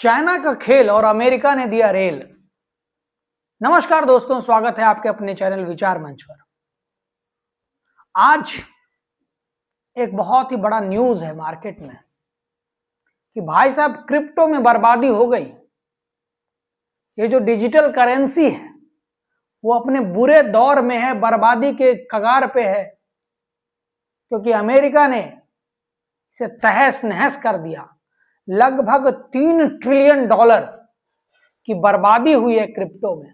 China का खेल और अमेरिका ने दिया रेल। नमस्कार दोस्तों, स्वागत है आपके अपने चैनल विचार मंच पर। आज एक बहुत ही बड़ा न्यूज है मार्केट में कि भाई साहब क्रिप्टो में बर्बादी हो गई। ये जो डिजिटल करेंसी है वो अपने बुरे दौर में है, बर्बादी के कगार पे है, क्योंकि अमेरिका ने इसे तहस नहस कर दिया। लगभग $3 ट्रिलियन की बर्बादी हुई है क्रिप्टो में।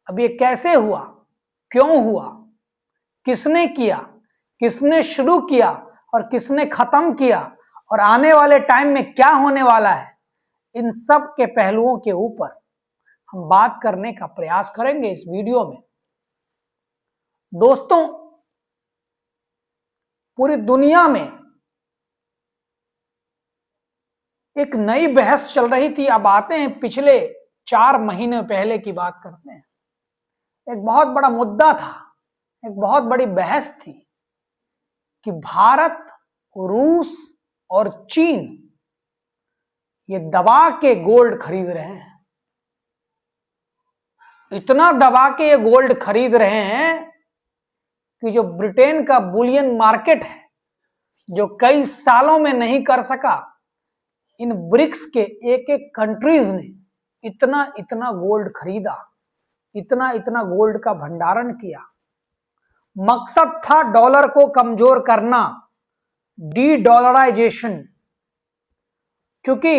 अब ये कैसे हुआ, क्यों हुआ, किसने किया, किसने शुरू किया और किसने खत्म किया, और आने वाले टाइम में क्या होने वाला है, इन सब के पहलुओं के ऊपर हम बात करने का प्रयास करेंगे इस वीडियो में। दोस्तों, पूरी दुनिया में एक नई बहस चल रही थी। अब आते हैं पिछले 4 महीने पहले की बात करते हैं। एक बहुत बड़ा मुद्दा था, एक बहुत बड़ी बहस थी कि भारत, रूस और चीन ये दबा के गोल्ड खरीद रहे हैं। इतना दबा के ये गोल्ड खरीद रहे हैं कि जो ब्रिटेन का बुलियन मार्केट है, जो कई सालों में नहीं कर सका, इन ब्रिक्स के एक एक कंट्रीज ने इतना इतना गोल्ड खरीदा, इतना इतना गोल्ड का भंडारण किया। मकसद था डॉलर को कमजोर करना, डी डॉलराइजेशन, क्योंकि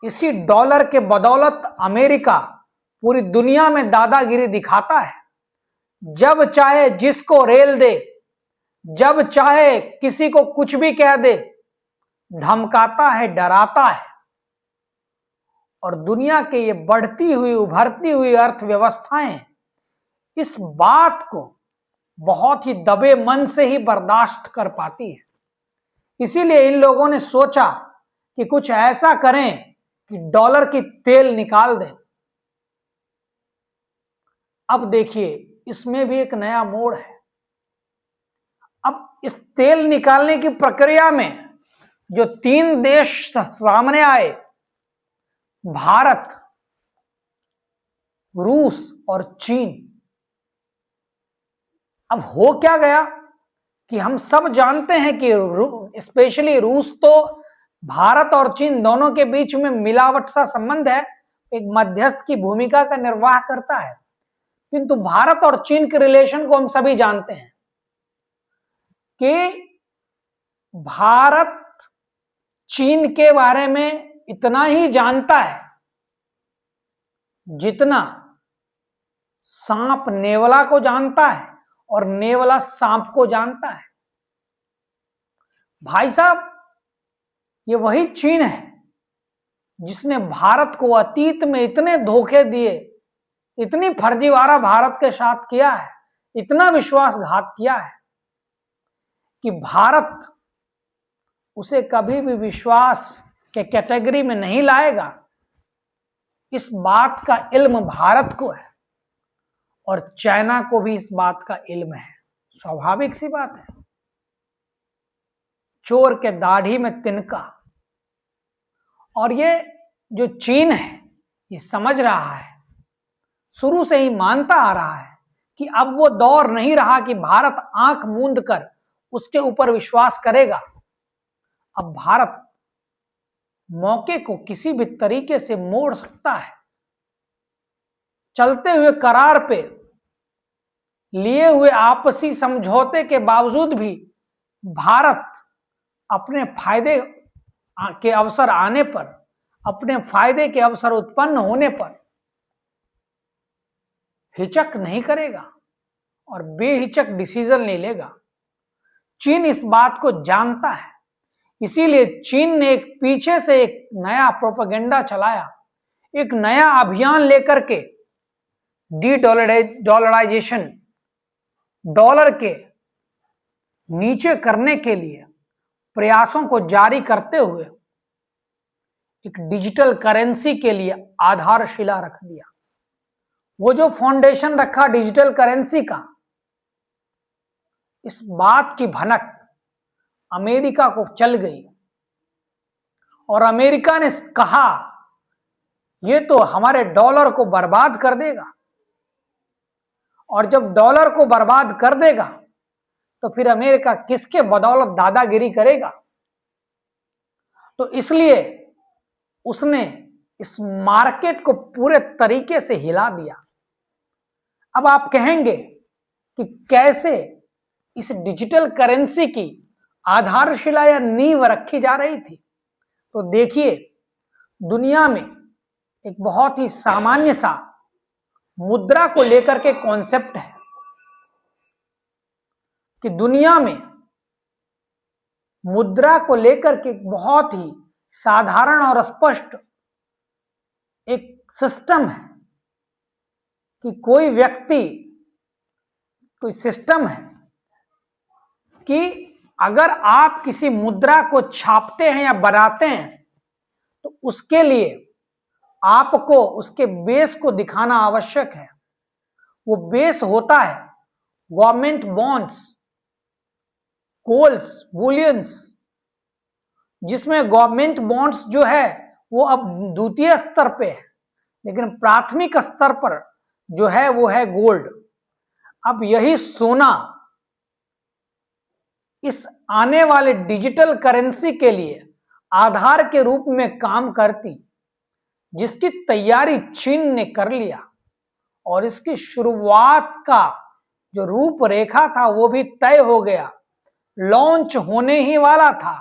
इसी डॉलर के बदौलत अमेरिका पूरी दुनिया में दादागिरी दिखाता है। जब चाहे जिसको रेल दे, जब चाहे किसी को कुछ भी कह दे, धमकाता है, डराता है। और दुनिया के ये बढ़ती हुई उभरती हुई अर्थव्यवस्थाएं इस बात को बहुत ही दबे मन से ही बर्दाश्त कर पाती है। इसीलिए इन लोगों ने सोचा कि कुछ ऐसा करें कि डॉलर की तेल निकाल दें। अब देखिए, इसमें भी एक नया मोड़ है। अब इस तेल निकालने की प्रक्रिया में जो 3 देश सामने आए, भारत, रूस और चीन। अब हो क्या गया कि हम सब जानते हैं कि स्पेशली रूस तो भारत और चीन दोनों के बीच में मिलावट सा संबंध है, एक मध्यस्थ की भूमिका का निर्वाह करता है। किंतु भारत और चीन के रिलेशन को हम सभी जानते हैं कि भारत चीन के बारे में इतना ही जानता है जितना सांप नेवला को जानता है और नेवला सांप को जानता है। भाई साहब, ये वही चीन है जिसने भारत को अतीत में इतने धोखे दिए, इतनी फर्जीवाड़ा भारत के साथ किया है, इतना विश्वासघात किया है कि भारत उसे कभी भी विश्वास के कैटेगरी में नहीं लाएगा। इस बात का इल्म भारत को है और चाइना को भी इस बात का इल्म है। स्वाभाविक सी बात है, चोर के दाढ़ी में तिनका। और ये जो चीन है ये समझ रहा है, शुरू से ही मानता आ रहा है कि अब वो दौर नहीं रहा कि भारत आंख मूंद कर उसके ऊपर विश्वास करेगा। अब भारत मौके को किसी भी तरीके से मोड़ सकता है। चलते हुए करार पे लिए हुए आपसी समझौते के बावजूद भी भारत अपने फायदे के अवसर आने पर, अपने फायदे के अवसर उत्पन्न होने पर हिचक नहीं करेगा और बेहिचक डिसीजन ले लेगा। चीन इस बात को जानता है, इसीलिए चीन ने एक पीछे से एक नया प्रोपेगेंडा चलाया, एक नया अभियान लेकर के डी डॉलराइजेशन, डॉलर के नीचे करने के लिए प्रयासों को जारी करते हुए एक डिजिटल करेंसी के लिए आधारशिला रख दिया। वो जो फाउंडेशन रखा डिजिटल करेंसी का, इस बात की भनक अमेरिका को चल गई। और अमेरिका ने कहा ये तो हमारे डॉलर को बर्बाद कर देगा, और जब डॉलर को बर्बाद कर देगा तो फिर अमेरिका किसके बदौलत दादागिरी करेगा। तो इसलिए उसने इस मार्केट को पूरे तरीके से हिला दिया। अब आप कहेंगे कि कैसे इस डिजिटल करेंसी की आधारशिला या नींव रखी जा रही थी। तो देखिए, दुनिया में एक बहुत ही सामान्य सा मुद्रा को लेकर के कॉन्सेप्ट है कि दुनिया में मुद्रा को लेकर के बहुत ही साधारण और स्पष्ट एक सिस्टम है कि कोई व्यक्ति, कोई सिस्टम है कि अगर आप किसी मुद्रा को छापते हैं या बनाते हैं तो उसके लिए आपको उसके बेस को दिखाना आवश्यक है। वो बेस होता है गवर्नमेंट बॉन्ड्स, कोल्स, बुलियंस, जिसमें गवर्नमेंट बॉन्ड्स जो है वो अब द्वितीय स्तर पे है, लेकिन प्राथमिक स्तर पर जो है वो है गोल्ड। अब यही सोना इस आने वाले डिजिटल करेंसी के लिए आधार के रूप में काम करती, जिसकी तैयारी चीन ने कर लिया, और इसकी शुरुआत का जो रूपरेखा था वो भी तय हो गया, लॉन्च होने ही वाला था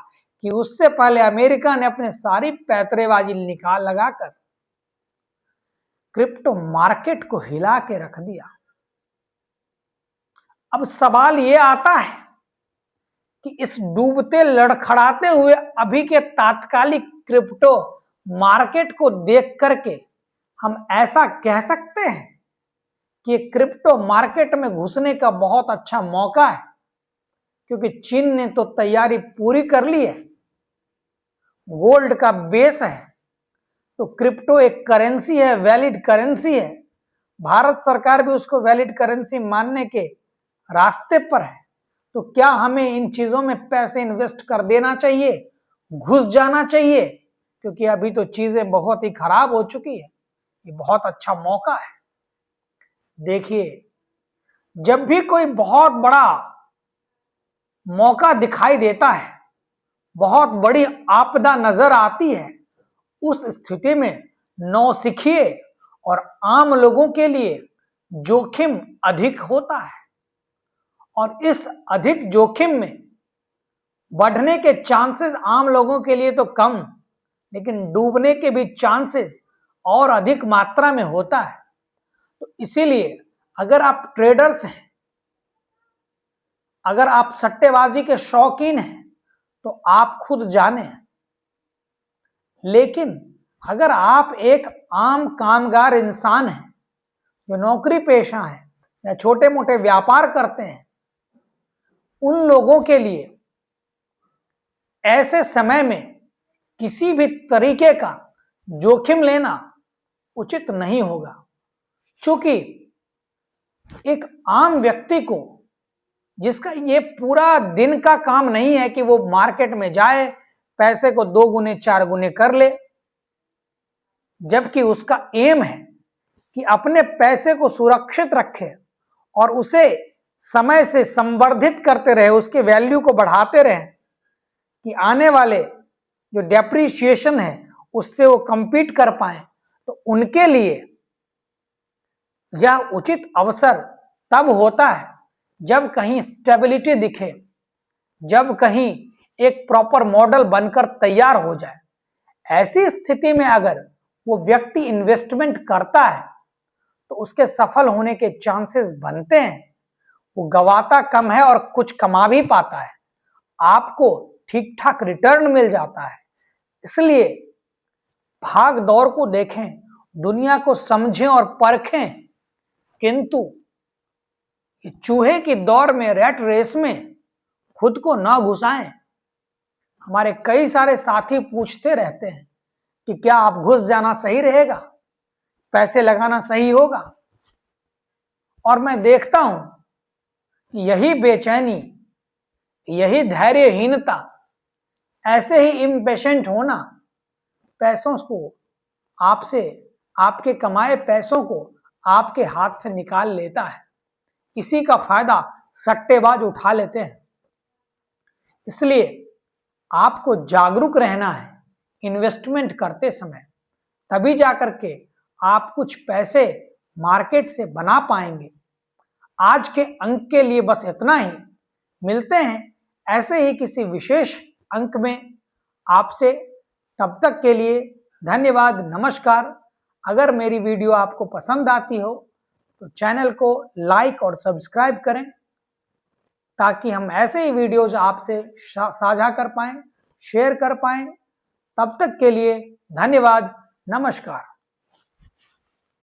कि उससे पहले अमेरिका ने अपने सारी पैतरेबाजी निकाल लगाकर क्रिप्टो मार्केट को हिला के रख दिया। अब सवाल यह आता है कि इस डूबते लड़खड़ाते हुए अभी के तात्कालिक क्रिप्टो मार्केट को देख करके हम ऐसा कह सकते हैं कि क्रिप्टो मार्केट में घुसने का बहुत अच्छा मौका है, क्योंकि चीन ने तो तैयारी पूरी कर ली है, गोल्ड का बेस है, तो क्रिप्टो एक करेंसी है, वैलिड करेंसी है। भारत सरकार भी उसको वैलिड करेंसी मानने के रास्ते पर है। तो क्या हमें इन चीजों में पैसे इन्वेस्ट कर देना चाहिए, घुस जाना चाहिए? क्योंकि अभी तो चीजें बहुत ही खराब हो चुकी है, ये बहुत अच्छा मौका है। देखिए, जब भी कोई बहुत बड़ा मौका दिखाई देता है, बहुत बड़ी आपदा नजर आती है, उस स्थिति में नौसिखिए और आम लोगों के लिए जोखिम अधिक होता है, और इस अधिक जोखिम में बढ़ने के चांसेस आम लोगों के लिए तो कम, लेकिन डूबने के भी चांसेस और अधिक मात्रा में होता है। तो इसीलिए अगर आप ट्रेडर्स हैं, अगर आप सट्टेबाजी के शौकीन हैं, तो आप खुद जाने। लेकिन अगर आप एक आम कामगार इंसान हैं जो नौकरी पेशा है या छोटे मोटे व्यापार करते हैं, उन लोगों के लिए ऐसे समय में किसी भी तरीके का जोखिम लेना उचित नहीं होगा, क्योंकि एक आम व्यक्ति को, जिसका ये पूरा दिन का काम नहीं है कि वो मार्केट में जाए, पैसे को 2 गुने 4 गुने कर ले, जबकि उसका एम है कि अपने पैसे को सुरक्षित रखे और उसे समय से संवर्धित करते रहे, उसके वैल्यू को बढ़ाते रहे, कि आने वाले जो डेप्रिसिएशन है उससे वो कंपीट कर पाए। तो उनके लिए यह उचित अवसर तब होता है जब कहीं स्टेबिलिटी दिखे, जब कहीं एक प्रॉपर मॉडल बनकर तैयार हो जाए। ऐसी स्थिति में अगर वो व्यक्ति इन्वेस्टमेंट करता है तो उसके सफल होने के चांसेस बनते हैं। वो गवाता कम है और कुछ कमा भी पाता है, आपको ठीक ठाक रिटर्न मिल जाता है। इसलिए भाग दौड़ को देखें, दुनिया को समझें और परखें, किंतु चूहे की दौड़ में, रैट रेस में खुद को ना घुसाएं। हमारे कई सारे साथी पूछते रहते हैं कि क्या आप घुस जाना सही रहेगा, पैसे लगाना सही होगा, और मैं देखता हूं कि यही बेचैनी, यही धैर्यहीनता, ऐसे ही इम्पेशेंट होना पैसों को आपसे, आपके कमाए पैसों को आपके हाथ से निकाल लेता है। इसी का फायदा सट्टेबाज उठा लेते हैं। इसलिए आपको जागरूक रहना है इन्वेस्टमेंट करते समय, तभी जाकर के आप कुछ पैसे मार्केट से बना पाएंगे। आज के अंक के लिए बस इतना ही। मिलते हैं ऐसे ही किसी विशेष अंक में आपसे। तब तक के लिए धन्यवाद, नमस्कार। अगर मेरी वीडियो आपको पसंद आती हो तो चैनल को लाइक और सब्सक्राइब करें, ताकि हम ऐसे ही वीडियोज आपसे साझा कर पाएं, शेयर कर पाएं। तब तक के लिए धन्यवाद, नमस्कार।